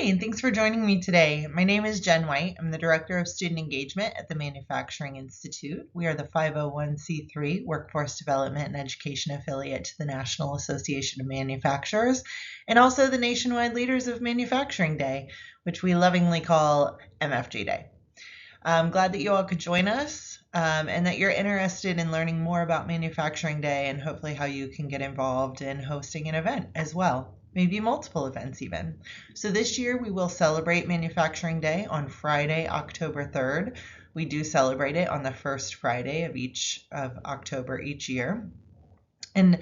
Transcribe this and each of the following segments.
Hi, and thanks for joining me today. My name is Jen White. I'm the Director of Student Engagement at the Manufacturing Institute. We are the 501c3 Workforce Development and Education affiliate to the National Association of Manufacturers, and also the Nationwide Leaders of Manufacturing Day, which we lovingly call MFG Day. I'm glad that you all could join us and that you're interested in learning more about Manufacturing Day and hopefully how you can get involved in hosting an event as well. Maybe multiple events even. So this year we will celebrate Manufacturing Day on Friday, October 3rd. We do celebrate it on the first Friday of October each year. And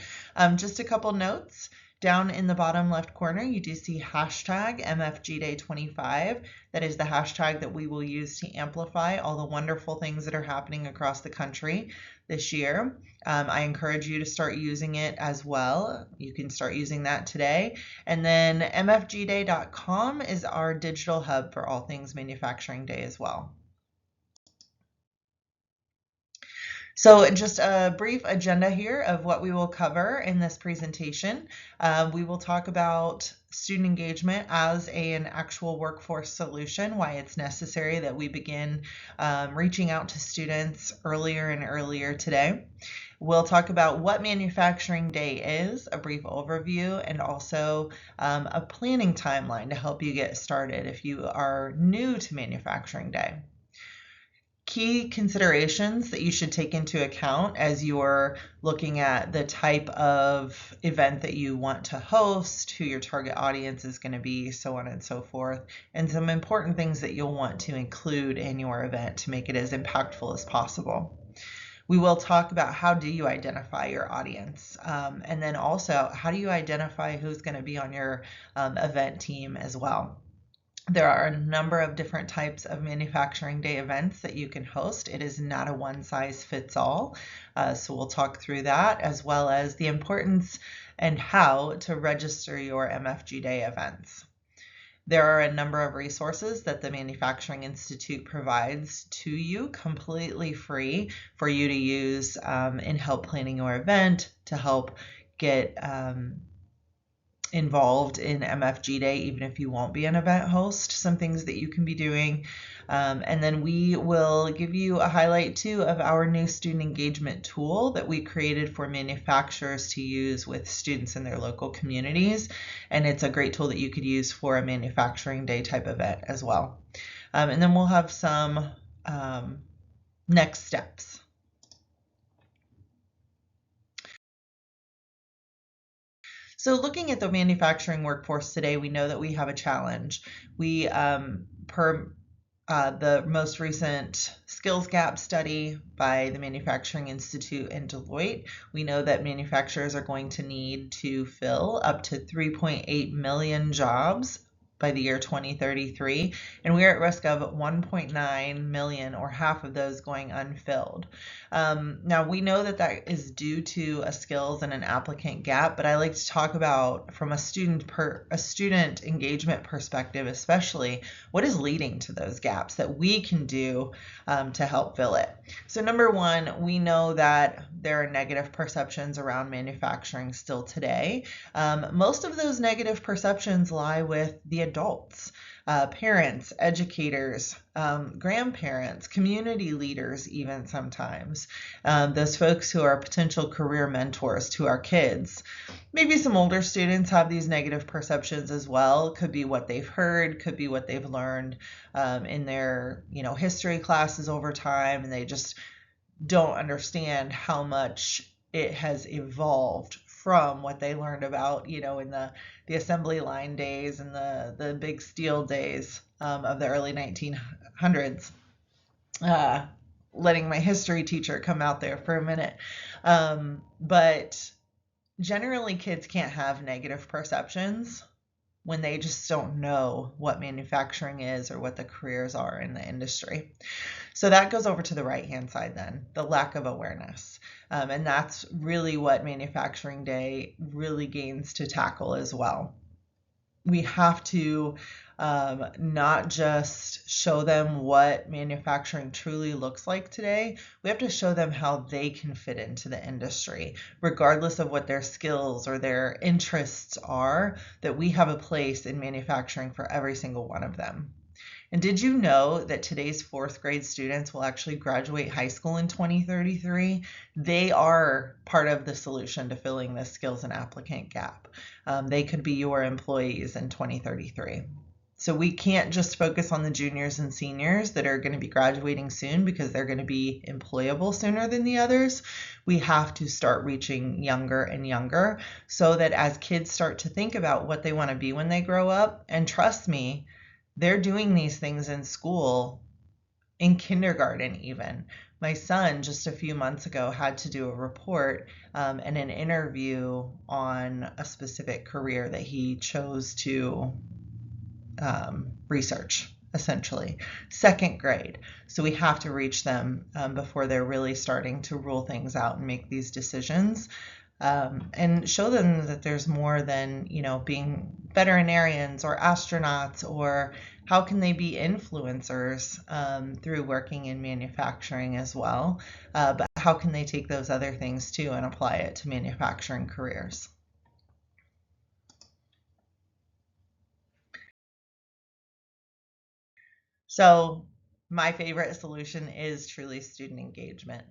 just a couple notes. Down in the bottom left corner, you do see hashtag MFGDay25. That is the hashtag that we will use to amplify all the wonderful things that are happening across the country this year. I encourage you to start using it as well. You can start using that today. And then mfgday.com is our digital hub for all things Manufacturing Day as well. So just a brief agenda here of what we will cover in this presentation. We will talk about student engagement as an actual workforce solution, why it's necessary that we begin reaching out to students earlier and earlier today. We'll talk about what Manufacturing Day is, a brief overview, and also a planning timeline to help you get started if you are new to Manufacturing Day. Key considerations that you should take into account as you're looking at the type of event that you want to host, who your target audience is going to be, so on and so forth, and some important things that you'll want to include in your event to make it as impactful as possible. We will talk about how do you identify your audience, and then also how do you identify who's going to be on your event team as well. There are a number of different types of Manufacturing Day events that you can host. It is not a one-size-fits-all, so we'll talk through that as well as the importance and how to register your MFG Day events. There are a number of resources that the Manufacturing Institute provides to you completely free for you to use in help planning your event, to help get involved in MFG Day, even if you won't be an event host, some things that you can be doing. And then we will give you a highlight too of our new student engagement tool that we created for manufacturers to use with students in their local communities. And it's a great tool that you could use for a Manufacturing Day type event as well. And then we'll have some next steps. So looking at the manufacturing workforce today, we know that we have a challenge. We, per the most recent skills gap study by the Manufacturing Institute and Deloitte, we know that manufacturers are going to need to fill up to 3.8 million jobs by the year 2033, and we are at risk of 1.9 million, or half of those, going unfilled. Now we know that that is due to a skills and an applicant gap, but I like to talk about from a student engagement perspective, especially what is leading to those gaps that we can do to help fill it. So number one, we know that there are negative perceptions around manufacturing still today. Most of those negative perceptions lie with the adults, parents, educators, grandparents, community leaders, even sometimes, those folks who are potential career mentors to our kids. Maybe some older students have these negative perceptions as well. Could be what they've heard, could be what they've learned in their history classes over time, and they just don't understand how much it has evolved from what they learned about, in the assembly line days and the big steel days of the early 1900s. Letting my history teacher come out there for a minute. But generally, kids can't have negative perceptions when they just don't know what manufacturing is or what the careers are in the industry. So that goes over to the right-hand side then, the lack of awareness. And that's really what Manufacturing Day really gains to tackle as well. We have to not just show them what manufacturing truly looks like today. We have to show them how they can fit into the industry, regardless of what their skills or their interests are, that we have a place in manufacturing for every single one of them. And did you know that today's fourth grade students will actually graduate high school in 2033? They are part of the solution to filling this skills and applicant gap. They could be your employees in 2033. So we can't just focus on the juniors and seniors that are going to be graduating soon because they're going to be employable sooner than the others. We have to start reaching younger and younger so that as kids start to think about what they want to be when they grow up, and trust me, they're doing these things in school, in kindergarten even. My son just a few months ago had to do a report and an interview on a specific career that he chose to research, essentially. Second grade. So we have to reach them before they're really starting to rule things out and make these decisions. And show them that there's more than, being veterinarians or astronauts, or how can they be influencers through working in manufacturing as well. But how can they take those other things too and apply it to manufacturing careers? So my favorite solution is truly student engagement.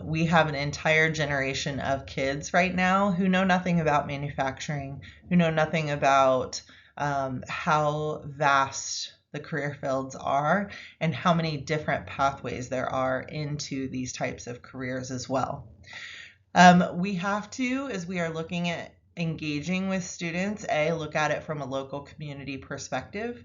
We have an entire generation of kids right now who know nothing about manufacturing, who know nothing about how vast the career fields are and how many different pathways there are into these types of careers as well. We have to, as we are looking at engaging with students, look at it from a local community perspective.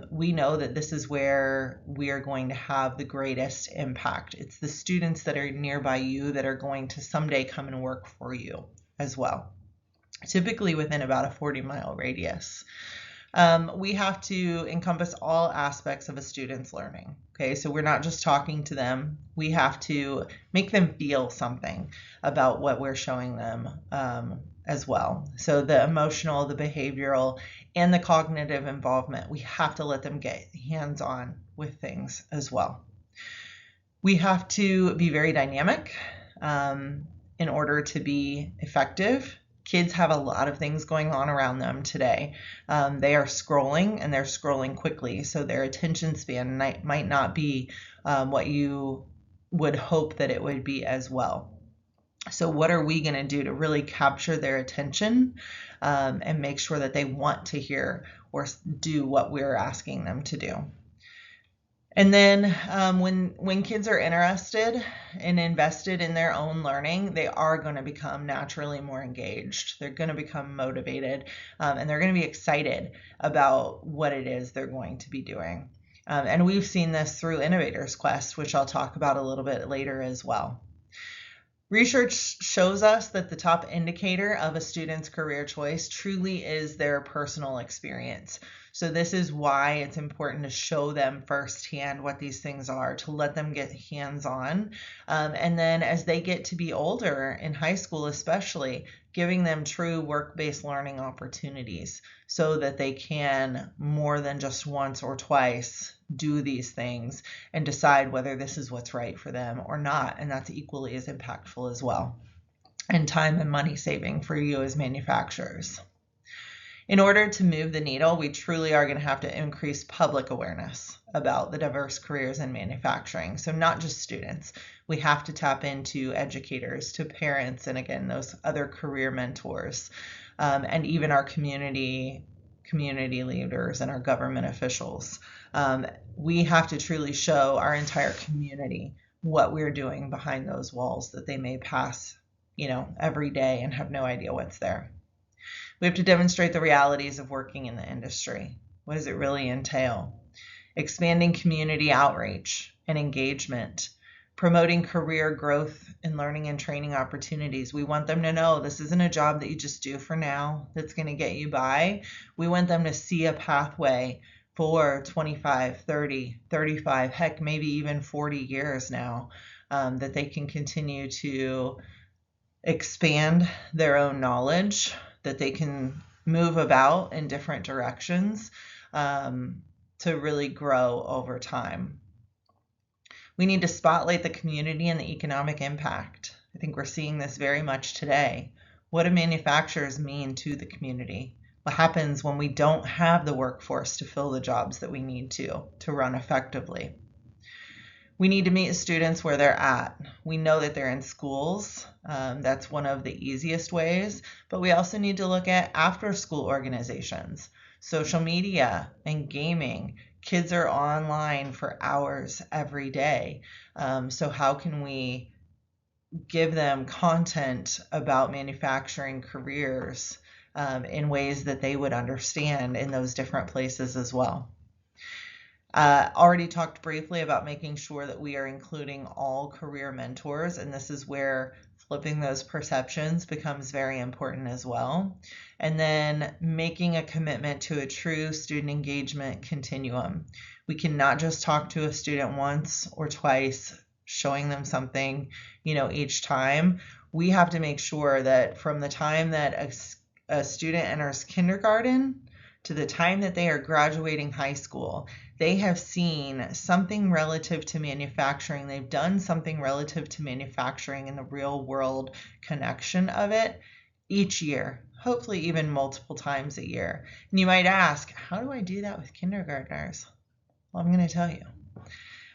We know that this is where we are going to have the greatest impact. It's the students that are nearby you that are going to someday come and work for you as well, typically within about a 40-mile radius. We have to encompass all aspects of a student's learning. Okay, so we're not just talking to them. We have to make them feel something about what we're showing them as well. So the emotional, the behavioral, and the cognitive involvement, we have to let them get hands-on with things as well. We have to be very dynamic in order to be effective. Kids have a lot of things going on around them today. They are scrolling, and they're scrolling quickly, so their attention span might not be what you would hope that it would be as well. So what are we going to do to really capture their attention and make sure that they want to hear or do what we're asking them to do? And then when kids are interested and invested in their own learning, they are going to become naturally more engaged. They're going to become motivated, and they're going to be excited about what it is they're going to be doing. And we've seen this through Innovators Quest, which I'll talk about a little bit later as well. Research shows us that the top indicator of a student's career choice truly is their personal experience. So this is why it's important to show them firsthand what these things are, to let them get hands-on. And then as they get to be older, in high school especially, giving them true work-based learning opportunities so that they can, more than just once or twice, do these things and decide whether this is what's right for them or not. And that's equally as impactful as well, and time and money saving for you as manufacturers. In order to move the needle, we truly are going to have to increase public awareness about the diverse careers in manufacturing. So not just students. We have to tap into educators, to parents, and again, those other career mentors, and even our community leaders and our government officials. We have to truly show our entire community what we're doing behind those walls that they may pass, every day and have no idea what's there. We have to demonstrate the realities of working in the industry. What does it really entail? Expanding community outreach and engagement, promoting career growth and learning and training opportunities. We want them to know this isn't a job that you just do for now that's going to get you by. We want them to see a pathway for 25, 30, 35, heck, maybe even 40 years now, that they can continue to expand their own knowledge, that they can move about in different directions, to really grow over time. We need to spotlight the community and the economic impact. I think we're seeing this very much today. What do manufacturers mean to the community? What happens when we don't have the workforce to fill the jobs that we need to run effectively? We need to meet students where they're at. We know that they're in schools. That's one of the easiest ways, but we also need to look at after-school organizations, social media and gaming. Kids are online for hours every day. So how can we give them content about manufacturing careers in ways that they would understand in those different places as well? Already talked briefly about making sure that we are including all career mentors, and this is where flipping those perceptions becomes very important as well. And then making a commitment to a true student engagement continuum. We cannot just talk to a student once or twice, showing them something, each time. We have to make sure that from the time that a student enters kindergarten to the time that they are graduating high school, they have seen something relative to manufacturing. They've done something relative to manufacturing in the real world connection of it each year, hopefully even multiple times a year. And you might ask, how do I do that with kindergartners? Well, I'm going to tell you.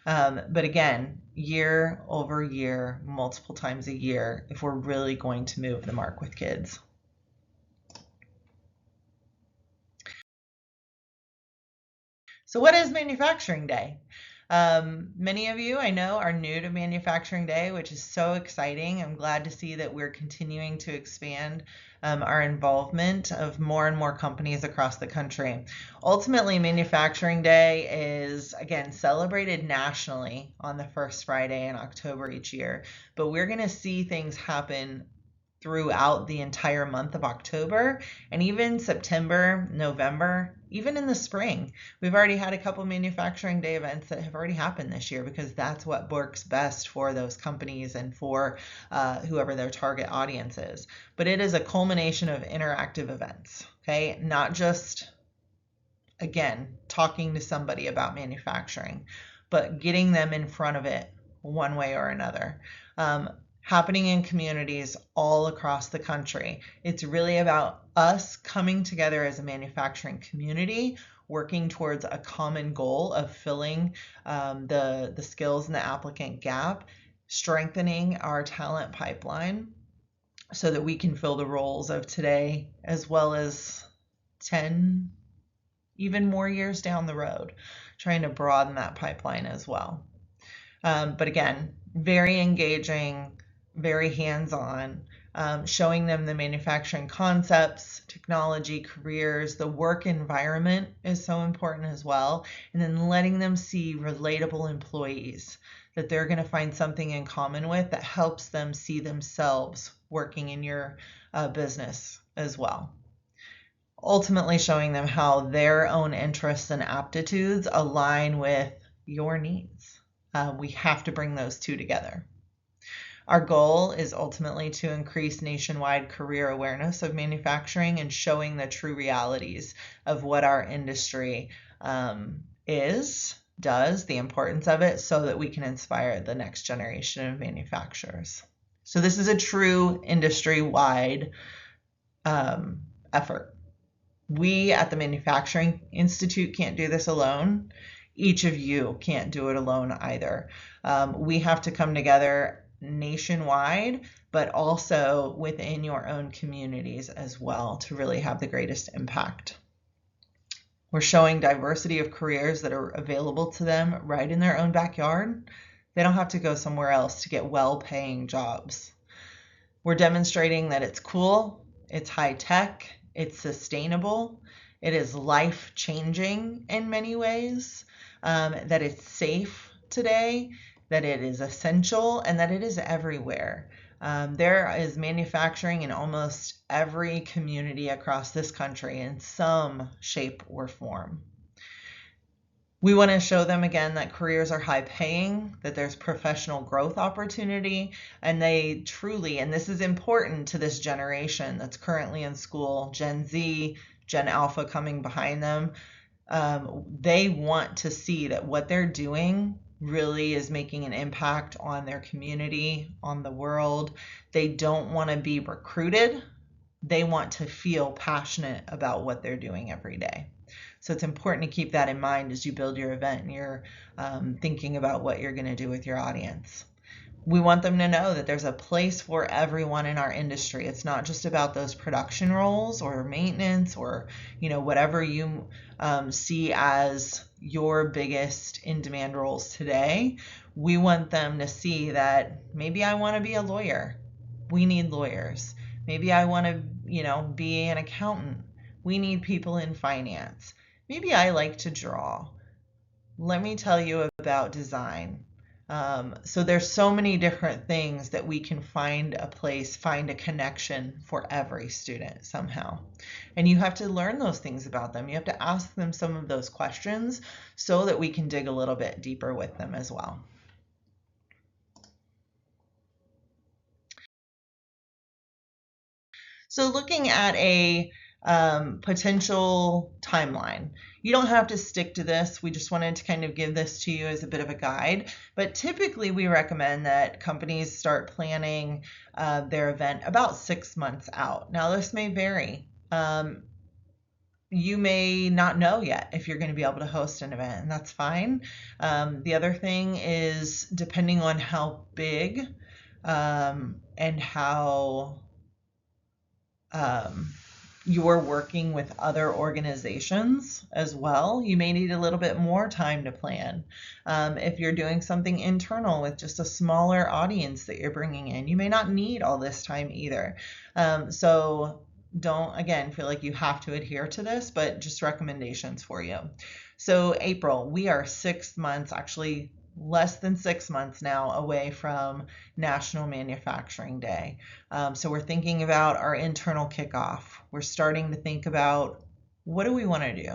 But again, year over year, multiple times a year, if we're really going to move the mark with kids. So what is Manufacturing Day? Many of you I know are new to Manufacturing Day, which is so exciting. I'm glad to see that we're continuing to expand our involvement of more and more companies across the country. Ultimately, Manufacturing Day is, again, celebrated nationally on the first Friday in October each year, but we're going to see things happen throughout the entire month of October and even September, November, even in the spring. We've already had a couple Manufacturing Day events that have already happened this year because that's what works best for those companies and for whoever their target audience is. But it is a culmination of interactive events, okay? Not just, again, talking to somebody about manufacturing, but getting them in front of it one way or another. Happening in communities all across the country. It's really about us coming together as a manufacturing community, working towards a common goal of filling the skills and the applicant gap, strengthening our talent pipeline so that we can fill the roles of today as well as 10, even more years down the road, trying to broaden that pipeline as well. But again, very engaging, very hands-on, showing them the manufacturing concepts, technology, careers, the work environment is so important as well, and then letting them see relatable employees that they're going to find something in common with that helps them see themselves working in your business as well. Ultimately showing them how their own interests and aptitudes align with your needs. We have to bring those two together. Our goal is ultimately to increase nationwide career awareness of manufacturing and showing the true realities of what our industry does, the importance of it, so that we can inspire the next generation of manufacturers. So this is a true industry-wide effort. We at the Manufacturing Institute can't do this alone. Each of you can't do it alone either. We have to come together nationwide, but also within your own communities as well to really have the greatest impact. We're showing diversity of careers that are available to them right in their own backyard. They don't have to go somewhere else to get well-paying jobs. We're demonstrating that it's cool, it's high-tech, it's sustainable, it is life-changing in many ways, that it's safe today, that it is essential, and that it is everywhere. There is manufacturing in almost every community across this country in some shape or form. We want to show them again that careers are high paying, that there's professional growth opportunity, and they truly, and this is important to this generation that's currently in school, Gen Z, Gen Alpha coming behind them, They want to see that what they're doing really is making an impact on their community, on the world. They don't want to be recruited. They want to feel passionate about what they're doing every day. So it's important to keep that in mind as you build your event and you're thinking about what you're going to do with your audience. We want them to know that there's a place for everyone in our industry. It's not just about those production roles or maintenance or whatever you see as your biggest in-demand roles today. We want them to see that maybe I want to be a lawyer. We need lawyers. Maybe I want to be an accountant. We need people in finance. Maybe I like to draw. Let me tell you about design. So there's so many different things that we can find a connection for every student somehow. And you have to learn those things about them. You have to ask them some of those questions so that we can dig a little bit deeper with them as well. So looking at a potential timeline. You don't have to stick to this. We just wanted to kind of give this to you as a bit of a guide. But typically we recommend that companies start planning their event about 6 months out. Now this may vary. You may not know yet if you're going to be able to host an event, and that's fine. The other thing is depending on how big and how you're working with other organizations as well, you may need a little bit more time to plan. If you're doing something internal with just a smaller audience that you're bringing in, you may not need all this time either. So don't, again, feel like you have to adhere to this, but just recommendations for you. So April, we are 6 months, actually less than 6 months now away from National Manufacturing Day. So we're thinking about our internal kickoff. We're starting to think about what do we want to do?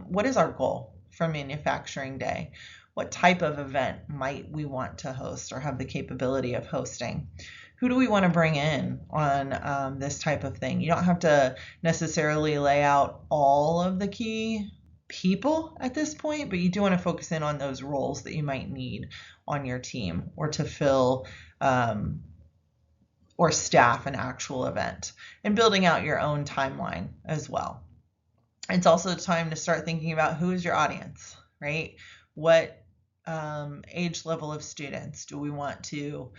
What is our goal for Manufacturing Day? What type of event might we want to host or have the capability of hosting? Who do we want to bring in on this type of thing? You don't have to necessarily lay out all of the key people at this point, but you do want to focus in on those roles that you might need on your team or to fill or staff an actual event, and building out your own timeline as well. It's also time to start thinking about who is your audience, right? What age level of students do we want to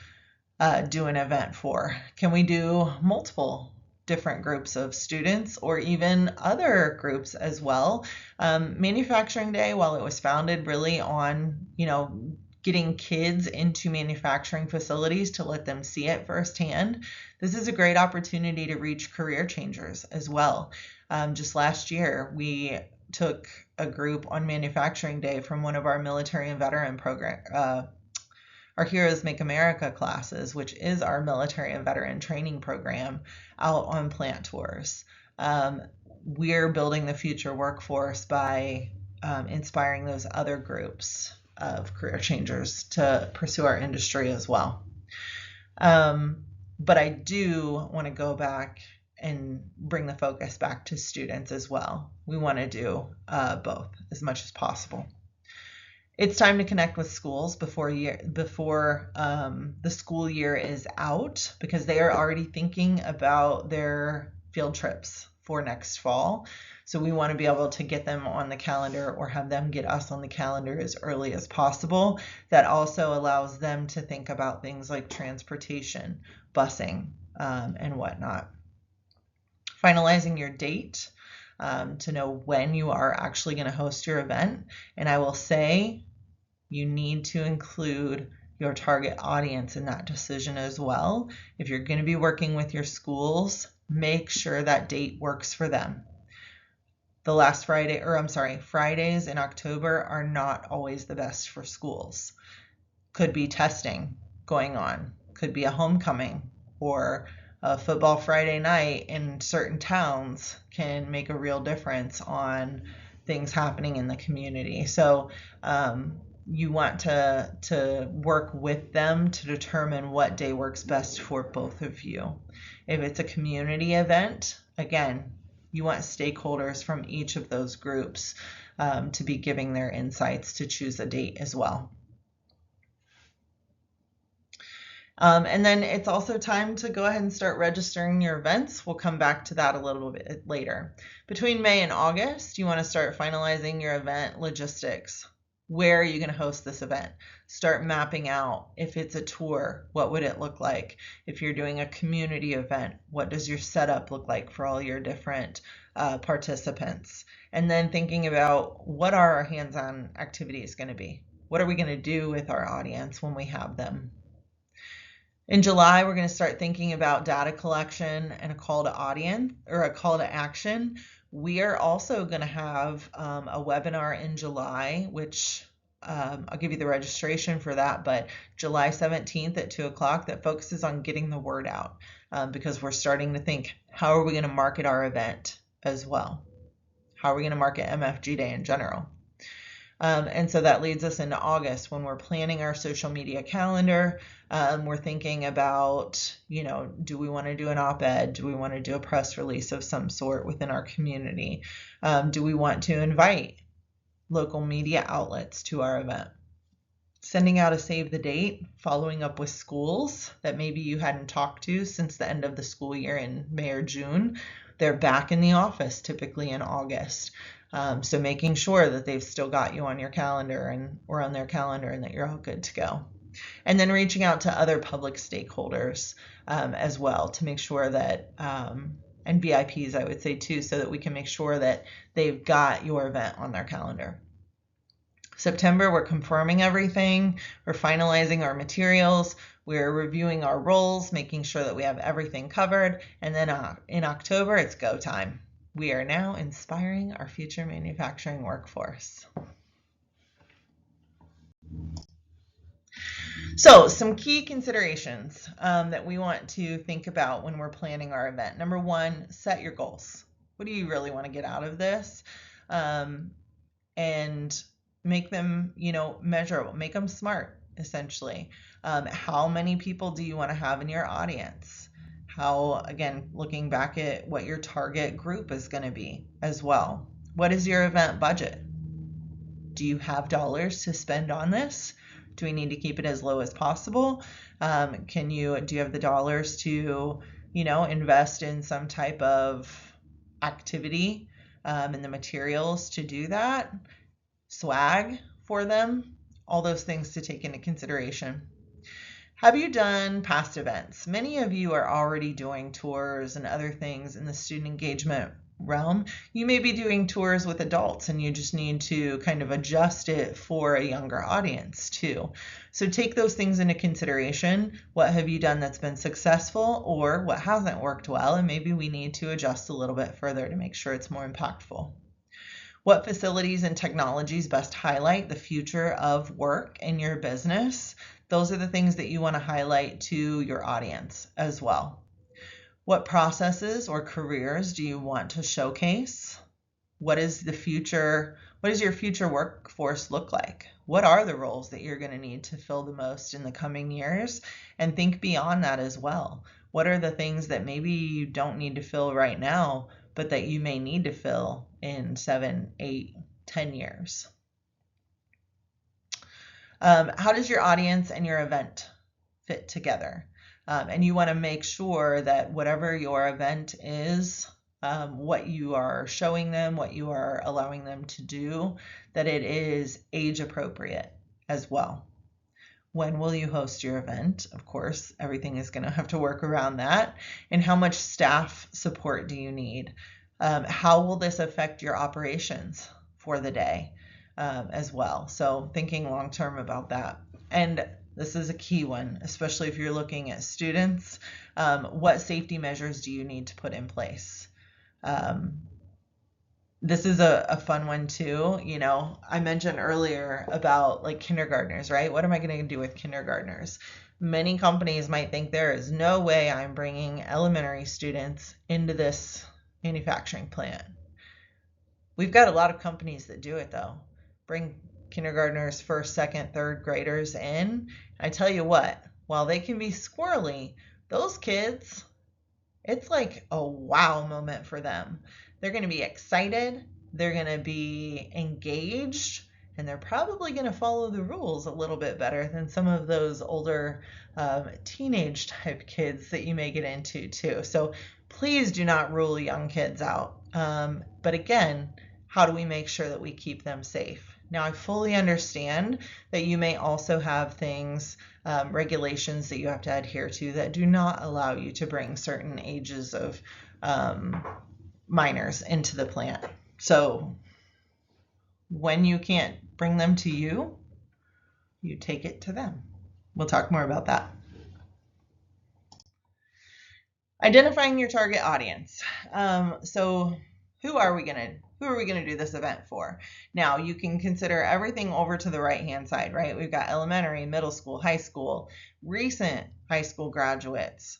do an event for? Can we do multiple different groups of students or even other groups as well? Manufacturing Day, while it was founded really on, getting kids into manufacturing facilities to let them see it firsthand, this is a great opportunity to reach career changers as well. Just last year, we took a group on Manufacturing Day from one of our military and veteran program, our Heroes Make America classes, which is our military and veteran training program, out on plant tours. We're building the future workforce by inspiring those other groups of career changers to pursue our industry as well. But I do want to go back and bring the focus back to students as well. We want to do both as much as possible. It's time to connect with schools before the school year is out, because they are already thinking about their field trips for next fall. So we want to be able to get them on the calendar or have them get us on the calendar as early as possible. That also allows them to think about things like transportation, busing, and whatnot. Finalizing your date to know when you are actually going to host your event. And I will say you need to include your target audience in that decision as well. If you're going to be working with your schools, make sure that date works for them. Fridays in October are not always the best for schools. Could be testing going on, could be a homecoming, or a football Friday night in certain towns can make a real difference on things happening in the community. So you want to work with them to determine what day works best for both of you. If it's a community event, again, You want stakeholders from each of those groups to be giving their insights to choose a date as well. And then it's also time to go ahead and start registering your events. We'll come back to that a little bit later. Between May and August, you want to start finalizing your event logistics. Where are you going to host this event? Start mapping out. If it's a tour, what would it look like? If you're doing a community event, what does your setup look like for all your different participants? And then thinking about what are our hands-on activities going to be? What are we going to do with our audience when we have them? In July, we're going to start thinking about data collection and a call to audience or a call to action. We are also going to have a webinar in July, which I'll give you the registration for that, but July 17th at 2 o'clock that focuses on getting the word out because we're starting to think, how are we going to market our event as well? How are we going to market MFG Day in general? And so that leads us into August when we're planning our social media calendar. We're thinking about, do we want to do an op-ed? Do we want to do a press release of some sort within our community? Do we want to invite local media outlets to our event? Sending out a save the date, following up with schools that maybe you hadn't talked to since the end of the school year in May or June. They're back in the office typically in August. So making sure that they've still got you on your calendar or on their calendar and that you're all good to go. And then reaching out to other public stakeholders as well to make sure that, and VIPs I would say too, so that we can make sure that they've got your event on their calendar. September, we're confirming everything. We're finalizing our materials. We're reviewing our roles, making sure that we have everything covered. And then in October, it's go time. We are now inspiring our future manufacturing workforce. So some key considerations that we want to think about when we're planning our event. Number one, set your goals. What do you really want to get out of this? And make them, measurable, make them smart, essentially. How many people do you want to have in your audience? How, again, looking back at what your target group is going to be as well. What is your event budget? Do you have dollars to spend on this? Do we need to keep it as low as possible? Do you have the dollars to, invest in some type of activity and the materials to do that? Swag for them? All those things to take into consideration. Have you done past events? Many of you are already doing tours and other things in the student engagement realm. You may be doing tours with adults and you just need to kind of adjust it for a younger audience too. So take those things into consideration. What have you done that's been successful or what hasn't worked well? And maybe we need to adjust a little bit further to make sure it's more impactful. What facilities and technologies best highlight the future of work in your business? Those are the things that you want to highlight to your audience as well. What processes or careers do you want to showcase? What is your future workforce look like? What are the roles that you're going to need to fill the most in the coming years? And think beyond that as well. What are the things that maybe you don't need to fill right now, but that you may need to fill in 7, 8, 10 years? How does your audience and your event fit together? And you want to make sure that whatever your event is, what you are showing them, what you are allowing them to do, that it is age appropriate as well. When will you host your event? Of course, everything is going to have to work around that. And how much staff support do you need? How will this affect your operations for the day as well? So thinking long-term about that. And this is a key one, especially if you're looking at students. What safety measures do you need to put in place? This is a fun one too. I mentioned earlier about like kindergartners, right? What am I going to do with kindergartners? Many companies might think there is no way I'm bringing elementary students into this manufacturing plant. We've got a lot of companies that do it though. Bring kindergartners, first, second, third graders in. I tell you what, while they can be squirrely, those kids, it's like a wow moment for them. they're going to be excited, they're going to be engaged, and they're probably going to follow the rules a little bit better than some of those older teenage type kids that you may get into too. So please do not rule young kids out. But again, how do we make sure that we keep them safe? Now, I fully understand that you may also have things, regulations that you have to adhere to that do not allow you to bring certain ages of minors into the plant. So when you can't bring them to you, you take it to them. We'll talk more about that. Identifying your target audience. So who are we gonna do this event for? Now you can consider everything over to the right-hand side, right? We've got elementary, middle school, high school, recent high school graduates,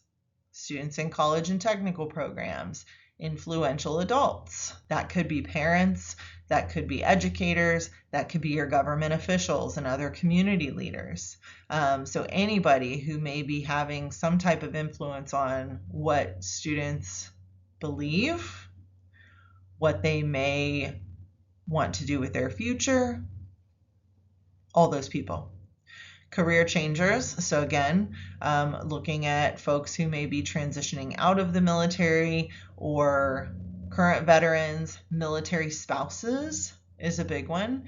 students in college and technical programs, influential adults. That could be parents, that could be educators, that could be your government officials and other community leaders. So anybody who may be having some type of influence on what students believe, what they may want to do with their future, all those people. Career changers. So again, looking at folks who may be transitioning out of the military, or current veterans, military spouses is a big one.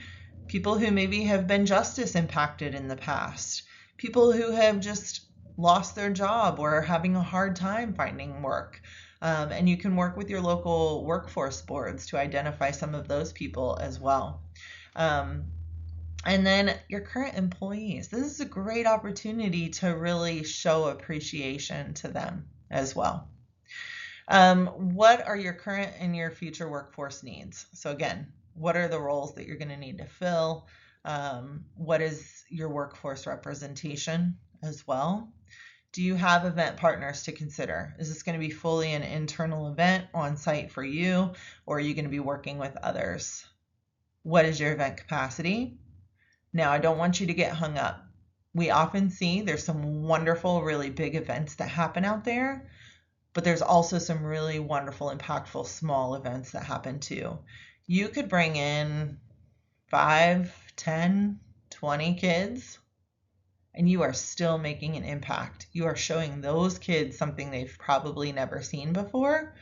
People who maybe have been justice impacted in the past. People who have just lost their job or are having a hard time finding work. And you can work with your local workforce boards to identify some of those people as well. And then your current employees. This is a great opportunity to really show appreciation to them as well. What are your current and your future workforce needs? So again, what are the roles that you're going to need to fill? What is your workforce representation as well? Do you have event partners to consider? Is this going to be fully an internal event on site for you, or are you going to be working with others? What is your event capacity? Now, I don't want you to get hung up. We often see there's some wonderful, really big events that happen out there, but there's also some really wonderful, impactful, small events that happen too. You could bring in 5, 10, 20 kids, and you are still making an impact. You are showing those kids something they've probably never seen before.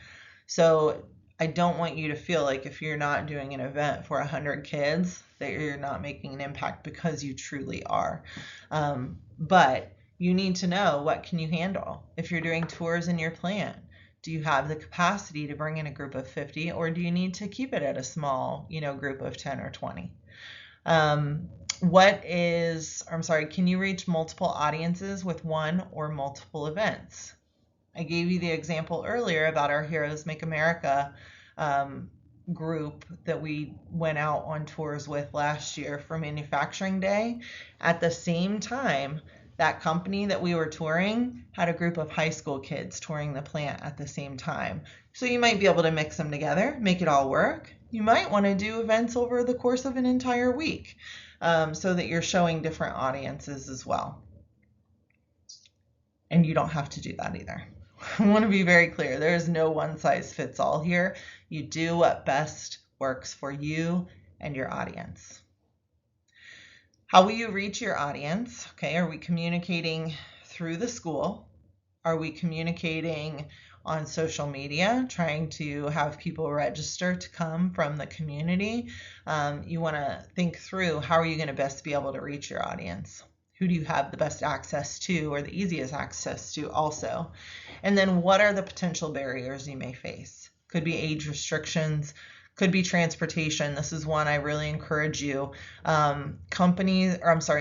So I don't want you to feel like if you're not doing an event for 100 kids that you're not making an impact, because you truly are. But you need to know, what can you handle? If you're doing tours in your plant, do you have the capacity to bring in a group of 50, or do you need to keep it at a small, group of 10 or 20? Can you reach multiple audiences with one or multiple events? I gave you the example earlier about our Heroes Make America group that we went out on tours with last year for Manufacturing Day. At the same time, that company that we were touring had a group of high school kids touring the plant at the same time. So you might be able to mix them together, make it all work. You might want to do events over the course of an entire week, so that you're showing different audiences as well. And you don't have to do that either. I want to be very clear. There is no one size fits all here. You do what best works for you and your audience. How will you reach your audience? Okay, are we communicating through the school? Are we communicating on social media, trying to have people register to come from the community? You want to think through, how are you going to best be able to reach your audience? Who do you have the best access to, or the easiest access to also? And then what are the potential barriers you may face? Could be age restrictions, could be transportation. This is one I really encourage you.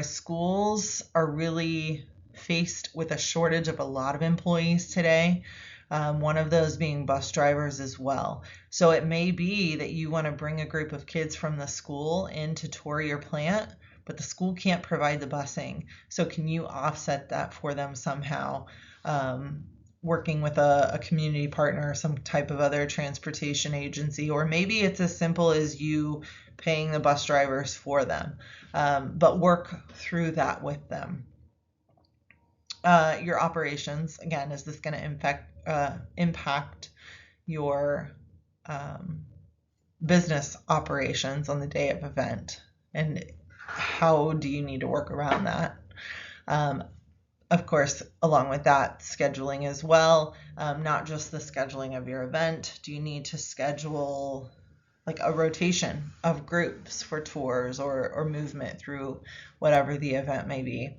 Schools are really faced with a shortage of a lot of employees today. One of those being bus drivers as well. So it may be that you want to bring a group of kids from the school in to tour your plant, but the school can't provide the busing. So can you offset that for them somehow, working with a community partner or some type of other transportation agency? Or maybe it's as simple as you paying the bus drivers for them, but work through that with them. Your operations, again, is this going to impact your business operations on the day of event, and how do you need to work around that? Of course, along with that, scheduling as well, not just the scheduling of your event. Do you need to schedule like a rotation of groups for tours or movement through whatever the event may be?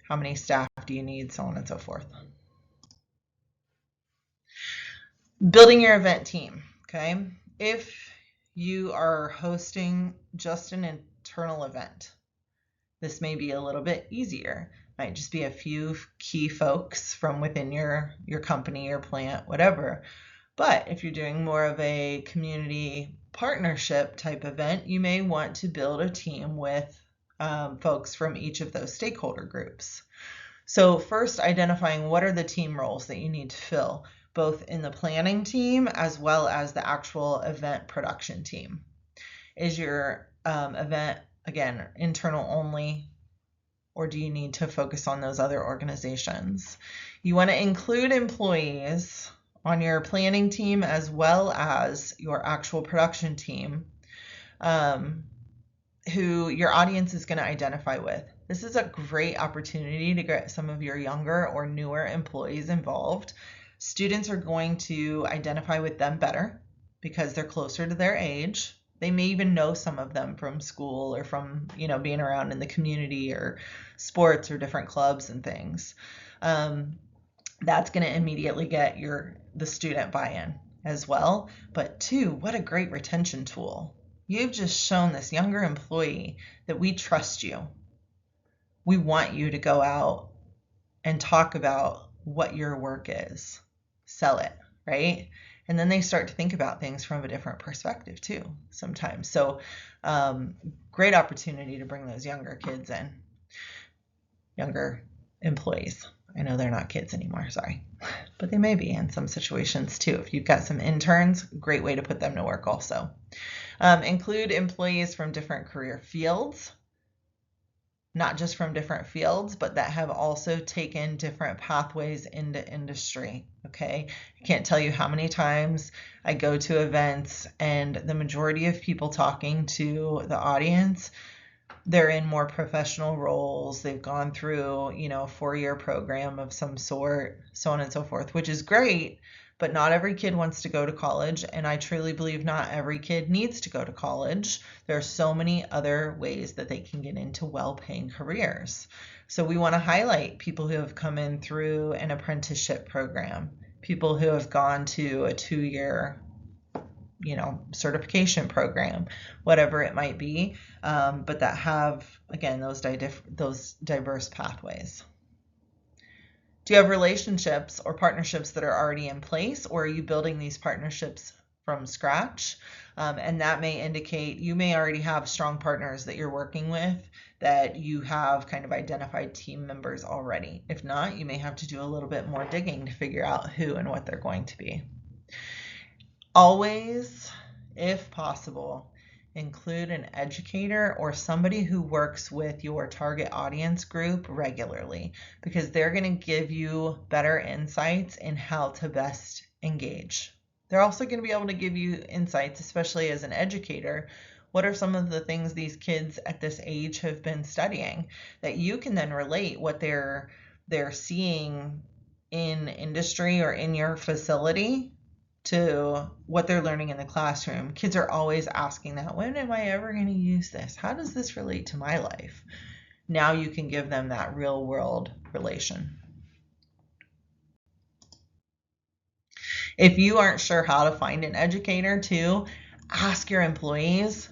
How many staff do you need, so on and so forth. Building your event team, okay? If you are hosting just an internal event, this may be a little bit easier. Might just be a few key folks from within your company, your plant, whatever. But if you're doing more of a community partnership type event, you may want to build a team with folks from each of those stakeholder groups. So first, identifying what are the team roles that you need to fill, both in the planning team as well as the actual event production team. Is your event, again, internal only, or do you need to focus on those other organizations? You want to include employees on your planning team as well as your actual production team, who your audience is going to identify with. This is a great opportunity to get some of your younger or newer employees involved. Students are going to identify with them better because they're closer to their age. They may even know some of them from school or from, being around in the community or sports or different clubs and things. That's going to immediately get the student buy-in as well. But two, what a great retention tool. You've just shown this younger employee that we trust you. We want you to go out and talk about what your work is. Sell it, right? And then they start to think about things from a different perspective too sometimes. So great opportunity to bring those younger kids in, younger employees. I know they're not kids anymore, sorry, but they may be in some situations too. If you've got some interns, great way to put them to work also. Include employees from different career fields, not just from different fields, but that have also taken different pathways into industry, okay? I can't tell you how many times I go to events and the majority of people talking to the audience, they're in more professional roles. They've gone through, a 4-year program of some sort, so on and so forth, which is great. But not every kid wants to go to college, and I truly believe not every kid needs to go to college. There are so many other ways that they can get into well-paying careers. So we want to highlight people who have come in through an apprenticeship program, people who have gone to a 2-year, certification program, whatever it might be, but that have, again, those diverse pathways. Do you have relationships or partnerships that are already in place, or are you building these partnerships from scratch? And that may indicate you may already have strong partners that you're working with, that you have kind of identified team members already. If not, you may have to do a little bit more digging to figure out who and what they're going to be. Always, if possible, include an educator or somebody who works with your target audience group regularly, because they're going to give you better insights in how to best engage. They're also going to be able to give you insights, especially as an educator. What are some of the things these kids at this age have been studying that you can then relate what they're seeing in industry or in your facility to what they're learning in the classroom? Kids are always asking that. When am I ever going to use this? How does this relate to my life? Now you can give them that real world relation. If you aren't sure how to find an educator too, ask your employees.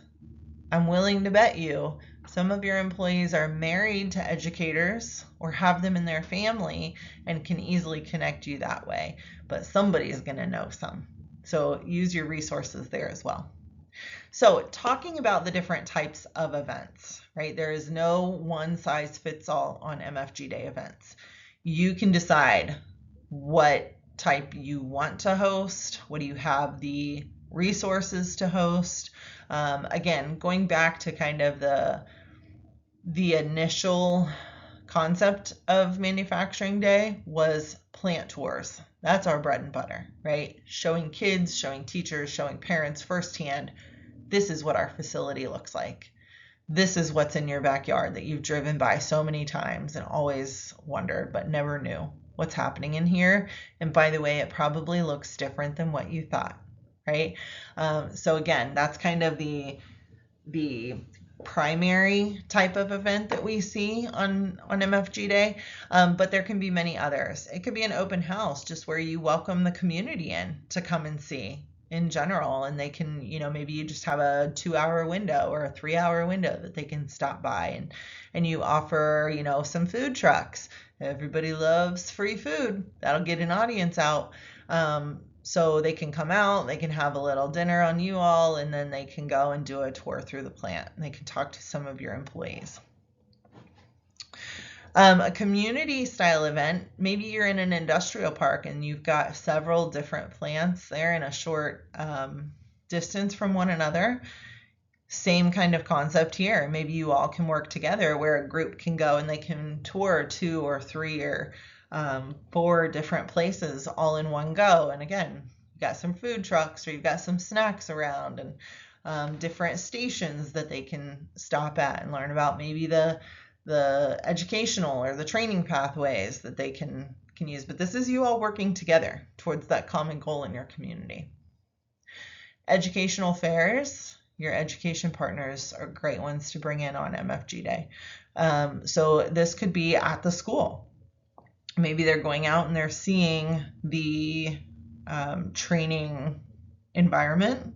I'm willing to bet you some of your employees are married to educators or have them in their family and can easily connect you that way. But somebody is going to know some. So use your resources there as well. So talking about the different types of events, right? There is no one size fits all on MFG Day events. You can decide what type you want to host. What do you have the resources to host? Again, going back to kind of the initial concept of Manufacturing Day was plant tours. That's our bread and butter, right? Showing kids, showing teachers, showing parents firsthand, this is what our facility looks like. This is what's in your backyard that you've driven by so many times and always wondered, but never knew what's happening in here. And by the way, it probably looks different than what you thought, right? So again, that's kind of the primary type of event that we see on MFG Day, but there can be many others. It could be an open house, just where you welcome the community in to come and see in general, and they can, maybe you just have a 2-hour window or a 3-hour window that they can stop by, and you offer, some food trucks. Everybody loves free food. That'll get an audience out. So they can come out, they can have a little dinner on you all, and then they can go and do a tour through the plant, and they can talk to some of your employees. A community style event, maybe you're in an industrial park and you've got several different plants there in a short distance from one another. Same kind of concept here. Maybe you all can work together where a group can go and they can tour 2 or 3 or 4 different places all in one go. And again, you've got some food trucks or you've got some snacks around and different stations that they can stop at and learn about maybe the educational or the training pathways that they can use. But this is you all working together towards that common goal in your community. Educational fairs, your education partners are great ones to bring in on MFG Day. So this could be at the school. Maybe they're going out and they're seeing the training environment,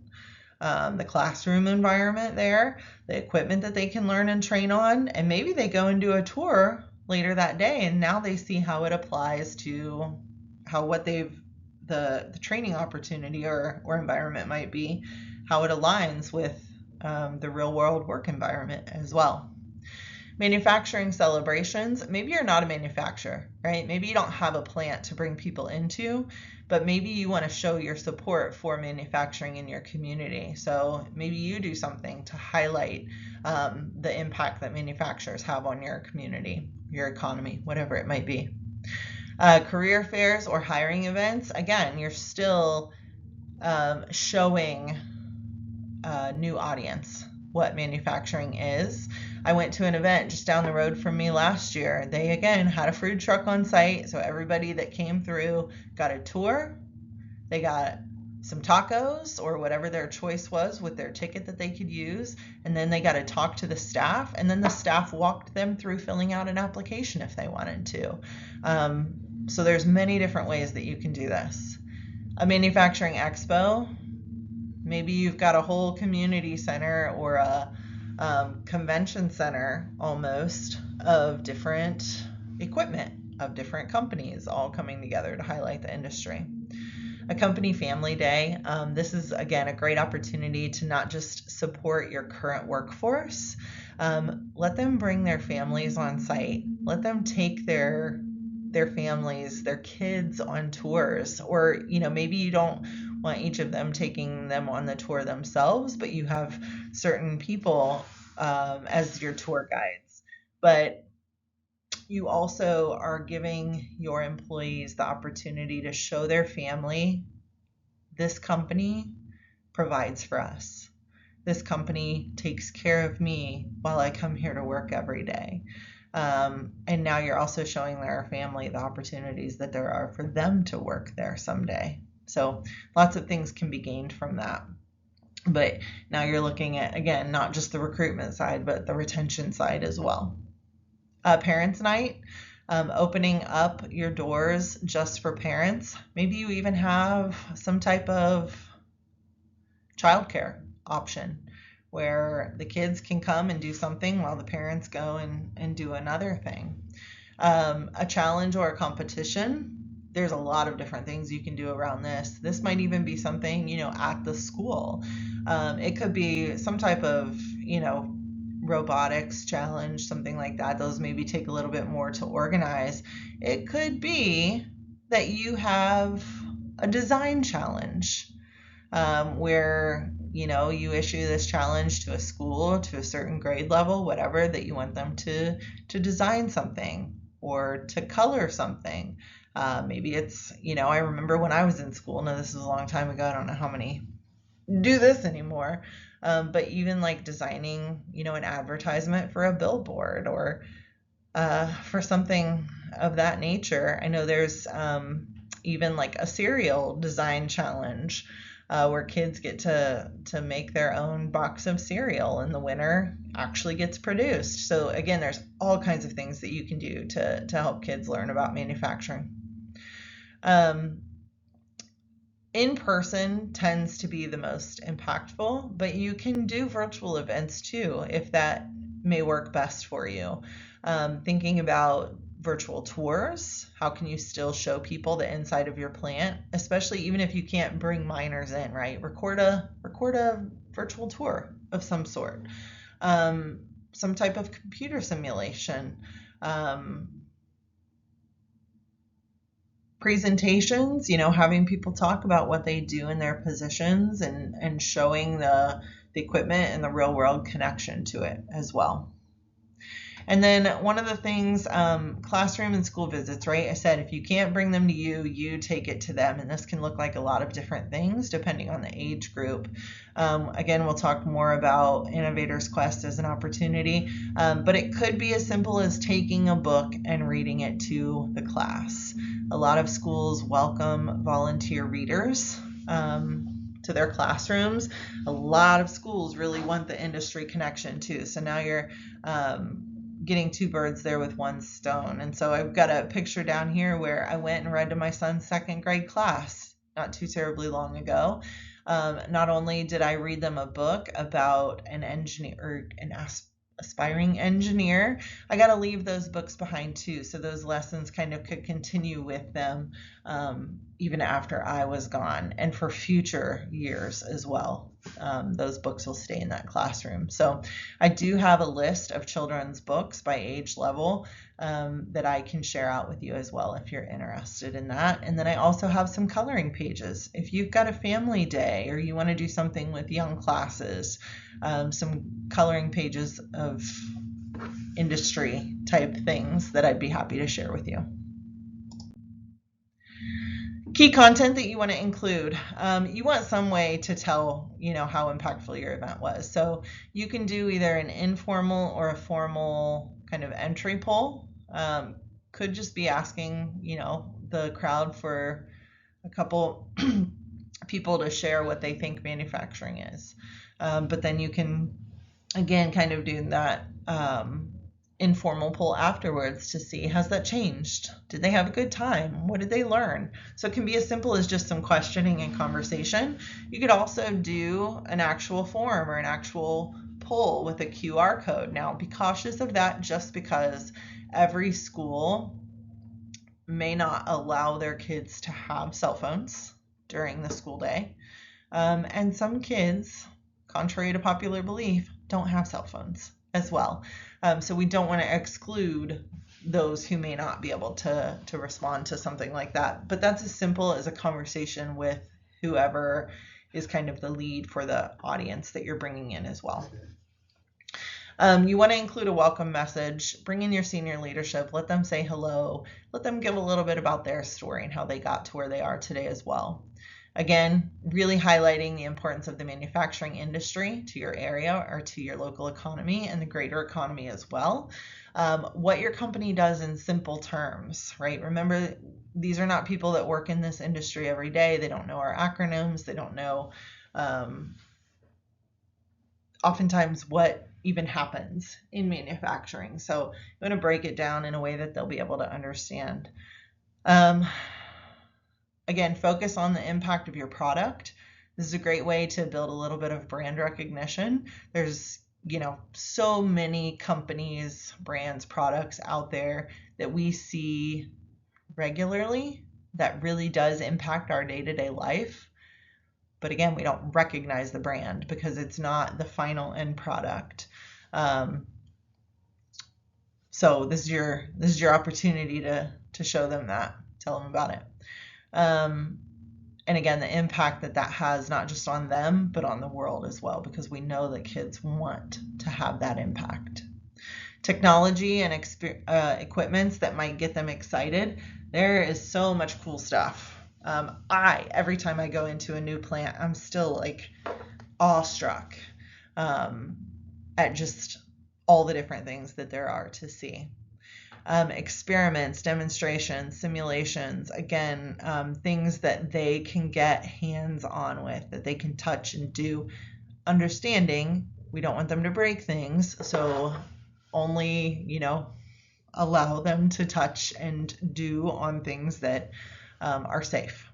the classroom environment there, the equipment that they can learn and train on, and maybe they go and do a tour later that day, and now they see how it applies to the training opportunity or environment might be, how it aligns with the real world work environment as well. Manufacturing celebrations, maybe you're not a manufacturer, right? Maybe you don't have a plant to bring people into, but maybe you want to show your support for manufacturing in your community. So maybe you do something to highlight the impact that manufacturers have on your community, your economy, whatever it might be. Career fairs or hiring events, again, you're still showing a new audience what manufacturing is. I went to an event just down the road from me last year. They, again, had a food truck on site, so everybody that came through got a tour. They got some tacos or whatever their choice was with their ticket that they could use, and then they got to talk to the staff, and then the staff walked them through filling out an application if they wanted to. So there's many different ways that you can do this. A manufacturing expo, maybe you've got a whole community center or a convention center almost of different equipment of different companies all coming together to highlight the industry. A company family day, this is again a great opportunity to not just support your current workforce, let them bring their families on site, let them take their families, their kids on tours, or maybe you don't want each of them taking them on the tour themselves, but you have certain people as your tour guides. But you also are giving your employees the opportunity to show their family, this company provides for us. This company takes care of me while I come here to work every day. And now you're also showing their family the opportunities that there are for them to work there someday. So lots of things can be gained from that. But now you're looking at, again, not just the recruitment side, but the retention side as well. Parents' night, opening up your doors just for parents. Maybe you even have some type of childcare option where the kids can come and do something while the parents go and do another thing. A challenge or a competition. There's a lot of different things you can do around this. This might even be something, at the school. It could be some type of, robotics challenge, something like that. Those maybe take a little bit more to organize. It could be that you have a design challenge where, you issue this challenge to a school, to a certain grade level, whatever, that you want them to design something or to color something. Maybe it's, I remember when I was in school, now this is a long time ago, I don't know how many do this anymore, but even like designing, an advertisement for a billboard or for something of that nature. I know there's even like a cereal design challenge where kids get to make their own box of cereal and the winner actually gets produced. So again, there's all kinds of things that you can do to help kids learn about manufacturing. In person tends to be the most impactful, but you can do virtual events too if that may work best for you. Thinking about virtual tours, how can you still show people the inside of your plant, especially even if you can't bring minors in, right? Record a virtual tour of some sort, some type of computer simulation. Presentations, having people talk about what they do in their positions and showing the equipment and the real world connection to it as well. And then one of the things, classroom and school visits, right? I said, if you can't bring them to you, you take it to them. And this can look like a lot of different things depending on the age group. Again, we'll talk more about Innovators Quest as an opportunity, but it could be as simple as taking a book and reading it to the class. A lot of schools welcome volunteer readers to their classrooms. A lot of schools really want the industry connection too. So now you're getting two birds there with one stone. And so I've got a picture down here where I went and read to my son's second grade class not too terribly long ago. Not only did I read them a book about an engineer or an aspiring engineer, I got to leave those books behind too. So those lessons kind of could continue with them even after I was gone and for future years as well. Those books will stay in that classroom. So I do have a list of children's books by age level that I can share out with you as well if you're interested in that. And then I also have some coloring pages. If you've got a family day or you want to do something with young classes, some coloring pages of industry type things that I'd be happy to share with you. Key content that you want to include. You want some way to tell, how impactful your event was. So you can do either an informal or a formal kind of entry poll. Could just be asking, the crowd for a couple people to share what they think manufacturing is. But then you can, again, kind of do that informal poll afterwards to see, has that changed? Did they have a good time? What did they learn? So it can be as simple as just some questioning and conversation. You could also do an actual form or an actual poll with a QR code. Now, be cautious of that just because every school may not allow their kids to have cell phones during the school day. And some kids, contrary to popular belief, don't have cell phones as well. So we don't want to exclude those who may not be able to respond to something like that. But that's as simple as a conversation with whoever is kind of the lead for the audience that you're bringing in as well. You want to include a welcome message. Bring in your senior leadership. Let them say hello. Let them give a little bit about their story and how they got to where they are today as well. Again, really highlighting the importance of the manufacturing industry to your area or to your local economy and the greater economy as well. What your company does in simple terms, right? Remember, these are not people that work in this industry every day. They don't know our acronyms. They don't know oftentimes what even happens in manufacturing. So I'm going to break it down in a way that they'll be able to understand. Again, focus on the impact of your product. This is a great way to build a little bit of brand recognition. There's, so many companies, brands, products out there that we see regularly that really does impact our day-to-day life. But again, we don't recognize the brand because it's not the final end product. So this is your opportunity to show them that, tell them about it. And again, the impact that that has not just on them, but on the world as well, because we know that kids want to have that impact. Technology and equipments that might get them excited. There is so much cool stuff. Every time I go into a new plant, I'm still like awestruck at just all the different things that there are to see. Experiments, demonstrations, simulations, again, things that they can get hands-on with, that they can touch and do. Understanding, we don't want them to break things, so only, allow them to touch and do on things that are safe.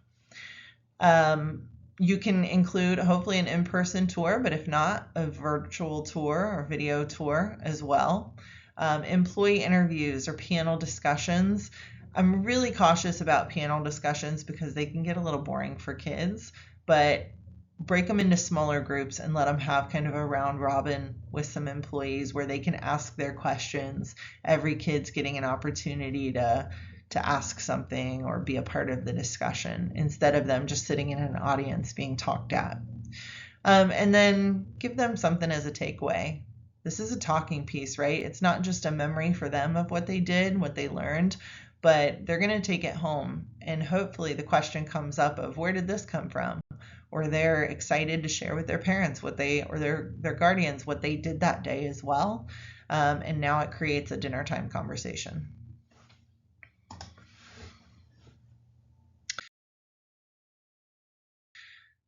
You can include hopefully an in-person tour, but if not, a virtual tour or video tour as well. Employee interviews or panel discussions. I'm really cautious about panel discussions because they can get a little boring for kids, but break them into smaller groups and let them have kind of a round robin with some employees where they can ask their questions. Every kid's getting an opportunity to ask something or be a part of the discussion instead of them just sitting in an audience being talked at. And then give them something as a takeaway. This is a talking piece, right? It's not just a memory for them of what they did, what they learned, but they're going to take it home. And hopefully the question comes up of where did this come from? Or they're excited to share with their parents or their guardians what they did that day as well. And now it creates a dinner time conversation.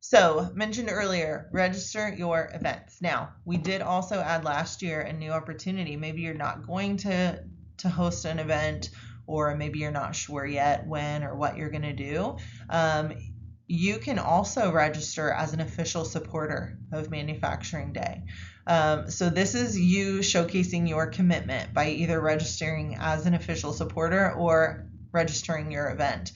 So, mentioned earlier, register your events. Now, we did also add last year a new opportunity. Maybe you're not going to host an event, or maybe you're not sure yet when or what you're going to do. You can also register as an official supporter of Manufacturing Day. So this is you showcasing your commitment by either registering as an official supporter or registering your event.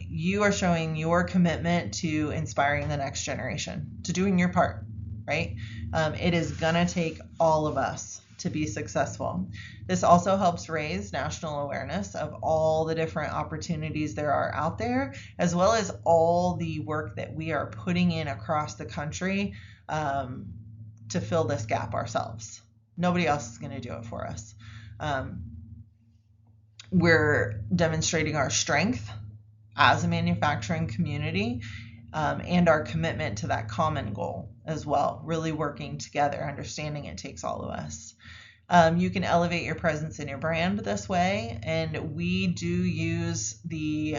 You are showing your commitment to inspiring the next generation, to doing your part, right? It is gonna take all of us to be successful. This also helps raise national awareness of all the different opportunities there are out there, as well as all the work that we are putting in across the country to fill this gap ourselves. Nobody else is gonna do it for us. We're demonstrating our strength as a manufacturing community and our commitment to that common goal as well, really working together, understanding it takes all of us. You can elevate your presence in your brand this way, and we do use the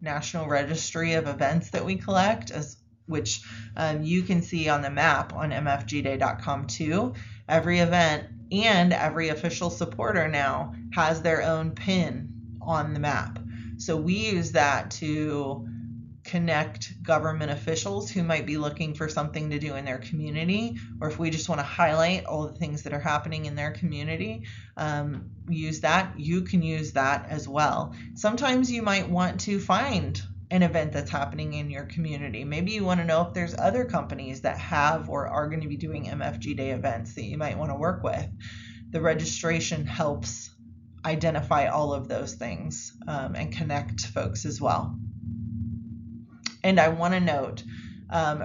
National Registry of Events that we collect, which you can see on the map on mfgday.com too. Every event and every official supporter now has their own pin on the map. So we use that to connect government officials who might be looking for something to do in their community, or if we just want to highlight all the things that are happening in their community, use that. You can use that as well. Sometimes you might want to find an event that's happening in your community. Maybe you want to know if there's other companies that have or are going to be doing MFG Day events that you might want to work with. The registration helps identify all of those things and connect folks as well. And I want to note,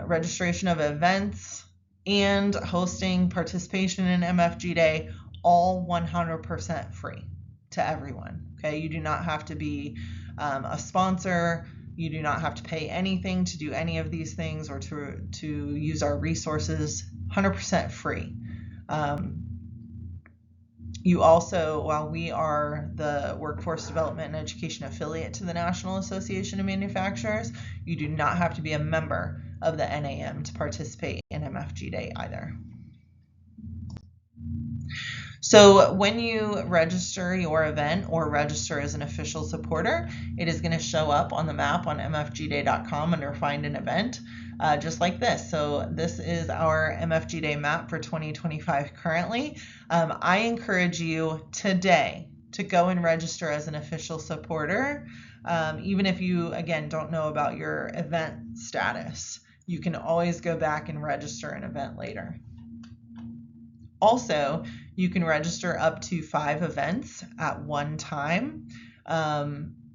registration of events and hosting participation in MFG Day, all 100% free to everyone. Okay, you do not have to be a sponsor. You do not have to pay anything to do any of these things or to use our resources. 100% free. You also, while we are the Workforce Development and Education affiliate to the National Association of Manufacturers, you do not have to be a member of the NAM to participate in MFG Day either. So when you register your event or register as an official supporter, it is going to show up on the map on mfgday.com under Find an Event, just like this. So this is our MFG Day map for 2025 currently. I encourage you today to go and register as an official supporter, even if you, again, don't know about your event status. You can always go back and register an event later. Also, you can register up to 5 events at one time.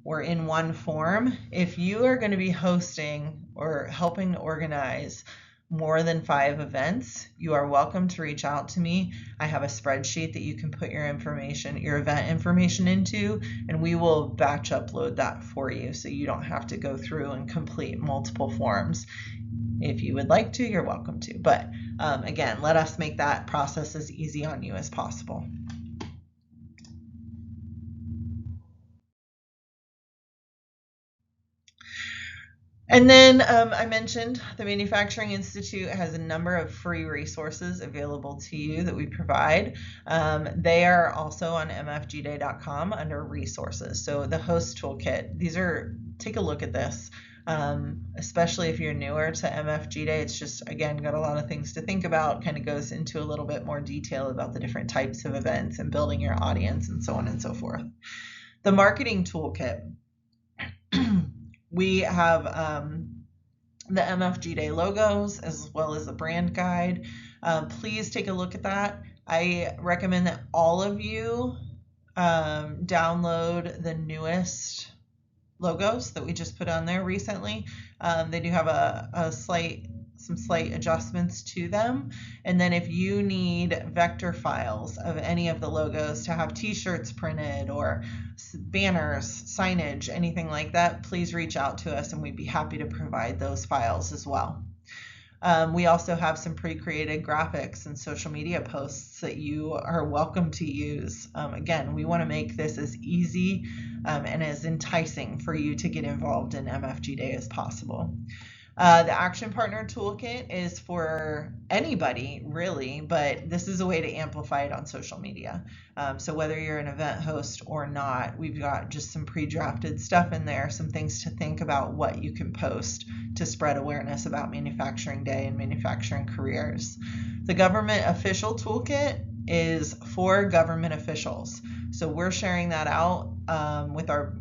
or in one form. If you are going to be hosting or helping organize more than 5 events, you are welcome to reach out to me. I have a spreadsheet that you can put your information, your event information into, and we will batch upload that for you so you don't have to go through and complete multiple forms. If you would like to, you're welcome to. But again, let us make that process as easy on you as possible. And then I mentioned the Manufacturing Institute has a number of free resources available to you that we provide. They are also on mfgday.com under resources. So the host toolkit, take a look at this. Especially if you're newer to MFG Day, it's just, again, got a lot of things to think about, kind of goes into a little bit more detail about the different types of events and building your audience and so on and so forth. The marketing toolkit. We have the MFG Day logos as well as the brand guide. Please take a look at that. I recommend that all of you download the newest logos that we just put on there recently. They do have some slight adjustments to them. And then if you need vector files of any of the logos to have t-shirts printed or banners, signage, anything like that, please reach out to us and we'd be happy to provide those files as well. We also have some pre-created graphics and social media posts that you are welcome to use. Again, we want to make this as easy and as enticing for you to get involved in MFG Day as possible. The Action Partner Toolkit is for anybody, really, but this is a way to amplify it on social media. So whether you're an event host or not, we've got just some pre-drafted stuff in there, some things to think about what you can post to spread awareness about Manufacturing Day and manufacturing careers. The Government Official Toolkit is for government officials. So we're sharing that out with our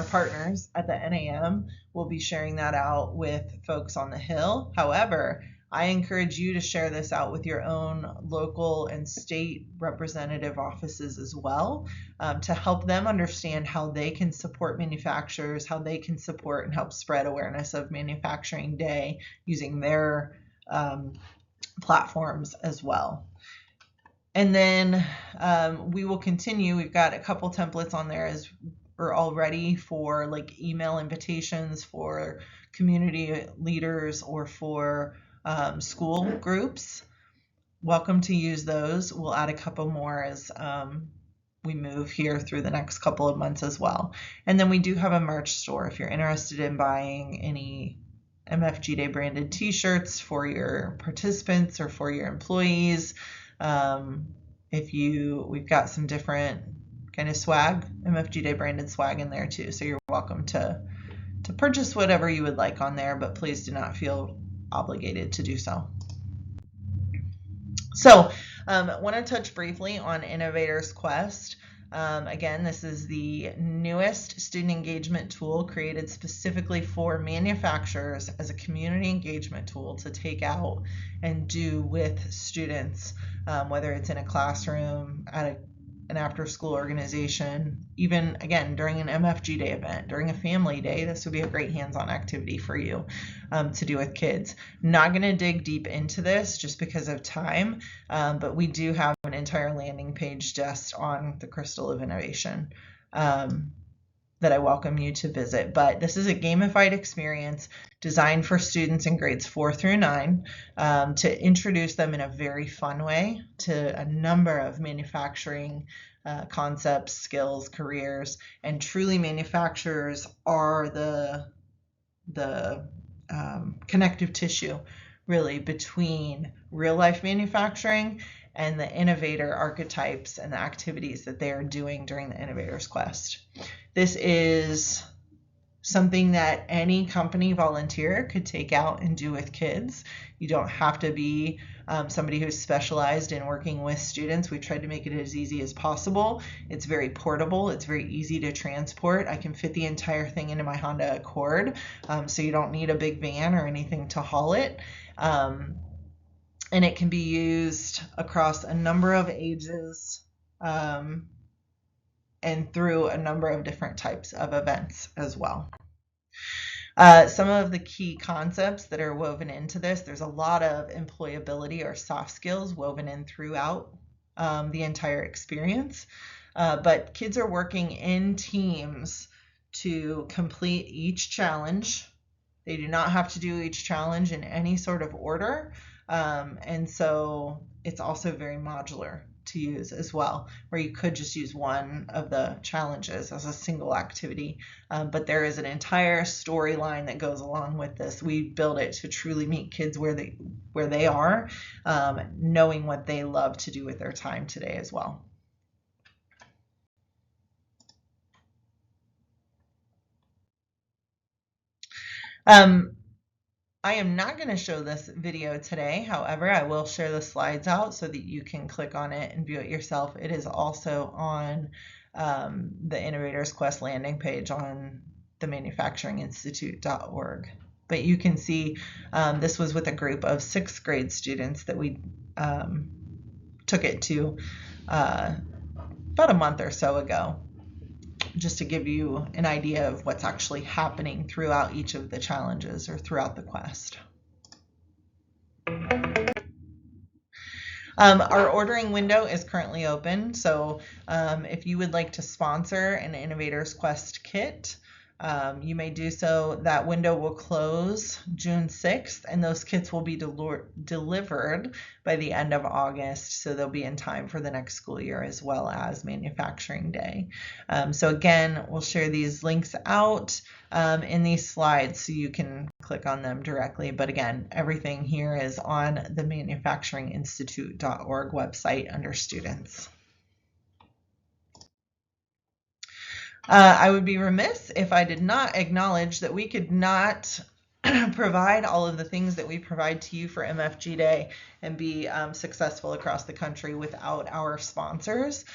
partners at the NAM. We'll be sharing that out with folks on the Hill. However, I encourage you to share this out with your own local and state representative offices as well, to help them understand how they can support manufacturers, how they can support and help spread awareness of Manufacturing Day using their platforms as well. And then we will continue. We've got a couple templates on there as we're all ready for like email invitations for community leaders or for school groups. Welcome to use those. We'll add a couple more as we move here through the next couple of months as well. And then we do have a merch store if you're interested in buying any MFG Day branded t-shirts for your participants or for your employees. We've got some different kind of swag, MFG Day branded swag in there too. So you're welcome to purchase whatever you would like on there, but please do not feel obligated to do so. So I want to touch briefly on Innovators Quest. Again, this is the newest student engagement tool created specifically for manufacturers as a community engagement tool to take out and do with students, whether it's in a classroom, at an after-school organization, even, again, during an MFG Day event, during a family day. This would be a great hands-on activity for you to do with kids. Not going to dig deep into this just because of time, but we do have an entire landing page just on the Crystal of Innovation that I welcome you to visit. But this is a gamified experience designed for students in grades 4 through 9 to introduce them in a very fun way to a number of manufacturing concepts, skills, careers, and truly manufacturers are the connective tissue really between real life manufacturing and the innovator archetypes and the activities that they are doing during the Innovators Quest. This is something that any company volunteer could take out and do with kids. You don't have to be somebody who's specialized in working with students. We tried to make it as easy as possible. It's very portable. It's very easy to transport. I can fit the entire thing into my Honda Accord, so you don't need a big van or anything to haul it. And it can be used across a number of ages. and through a number of different types of events as well. Some of the key concepts that are woven into this, there's a lot of employability or soft skills woven in throughout the entire experience. But kids are working in teams to complete each challenge. They do not have to do each challenge in any sort of order. And so it's also very modular to use as well, where you could just use one of the challenges as a single activity. But there is an entire storyline that goes along with this. We build it to truly meet kids where they are, knowing what they love to do with their time today as well. I am not going to show this video today. However, I will share the slides out so that you can click on it and view it yourself. It is also on the Innovators Quest landing page on the manufacturinginstitute.org. But you can see this was with a group of 6th grade students that we took it to about a month or so ago, just to give you an idea of what's actually happening throughout each of the challenges or throughout the quest. Our ordering window is currently open, so if you would like to sponsor an Innovators Quest kit, you may do so. That window will close June 6th, and those kits will be delivered by the end of August, so they'll be in time for the next school year as well as Manufacturing Day. So again, we'll share these links out in these slides so you can click on them directly. But again, everything here is on the manufacturinginstitute.org website under students. I would be remiss if I did not acknowledge that we could not provide all of the things that we provide to you for MFG Day and be successful across the country without our sponsors.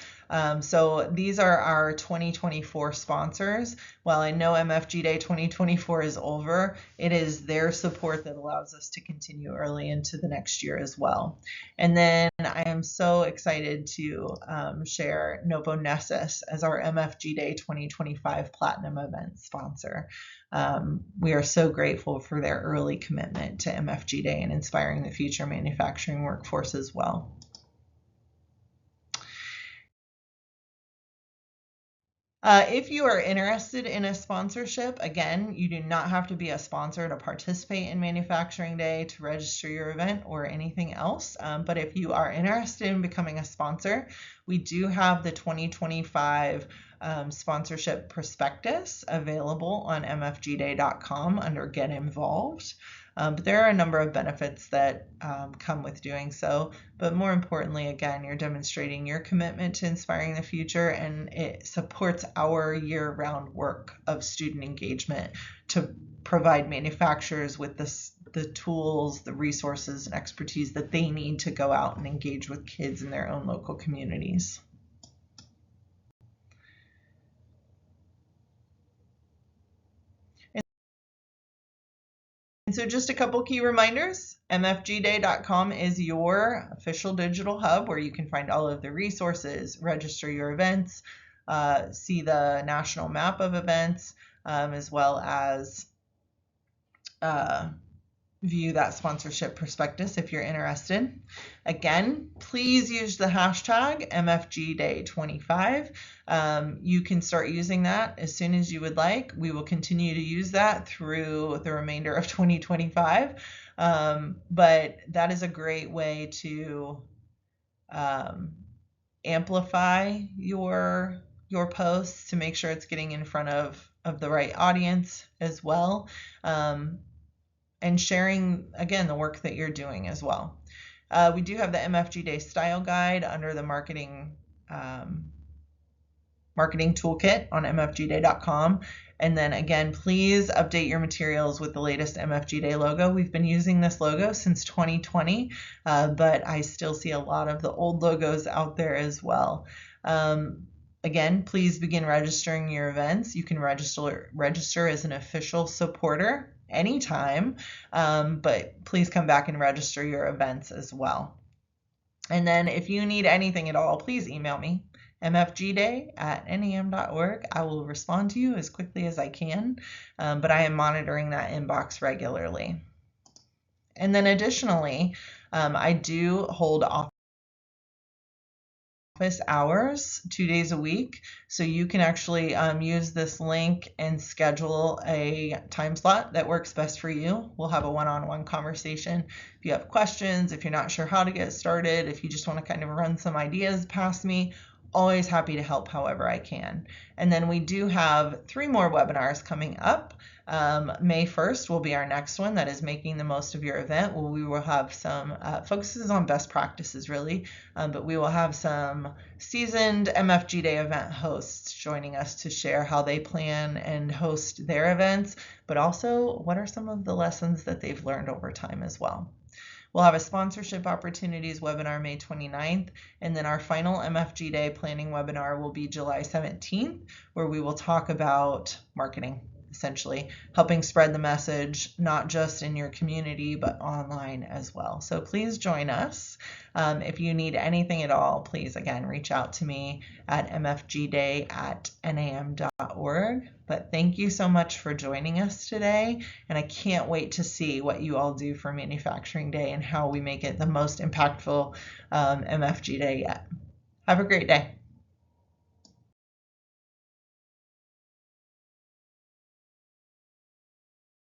So these are our 2024 sponsors. While I know MFG Day 2024 is over, it is their support that allows us to continue early into the next year as well. And then I am so excited to share Novo Nessus as our MFG Day 2025 Platinum event sponsor. We are so grateful for their early commitment to MFG Day and inspiring the future manufacturing workforce as well. If you are interested in a sponsorship, again, you do not have to be a sponsor to participate in Manufacturing Day, to register your event, or anything else. But if you are interested in becoming a sponsor, we do have the 2025 sponsorship prospectus available on mfgday.com under Get Involved. But there are a number of benefits that come with doing so. But more importantly, again, you're demonstrating your commitment to inspiring the future, and it supports our year-round work of student engagement to provide manufacturers with the tools, the resources, and expertise that they need to go out and engage with kids in their own local communities. And so just a couple key reminders. mfgday.com is your official digital hub where you can find all of the resources, register your events, see the national map of events, as well as view that sponsorship prospectus if you're interested. Again, please use the hashtag MFGDay25. You can start using that as soon as you would like. We will continue to use that through the remainder of 2025. But that is a great way to amplify your posts to make sure it's getting in front of the right audience as well. And sharing, again, the work that you're doing as well. We do have the MFG Day Style Guide under the marketing toolkit on mfgday.com. And then again, please update your materials with the latest MFG Day logo. We've been using this logo since 2020, but I still see a lot of the old logos out there as well. Again, please begin registering your events. You can register as an official supporter anytime, but please come back and register your events as well. And then if you need anything at all, please email me mfgday@nam.org. I will respond to you as quickly as I can, but I am monitoring that inbox regularly. And then additionally, I do hold office hours 2 days a week. So you can actually use this link and schedule a time slot that works best for you. We'll have a one-on-one conversation. If you have questions, if you're not sure how to get started, if you just want to kind of run some ideas past me, always happy to help however I can. And then we do have 3 more webinars coming up. May 1st will be our next one, that is making the most of your event. Well, we will have some focuses on best practices really, but we will have some seasoned MFG Day event hosts joining us to share how they plan and host their events, but also what are some of the lessons that they've learned over time as well. We'll have a sponsorship opportunities webinar May 29th, and then our final MFG Day planning webinar will be July 17th, where we will talk about marketing, essentially helping spread the message, not just in your community, but online as well. So please join us. If you need anything at all, please, again, reach out to me at mfgday@nam.org. But thank you so much for joining us today. And I can't wait to see what you all do for Manufacturing Day and how we make it the most impactful MFG Day yet. Have a great day.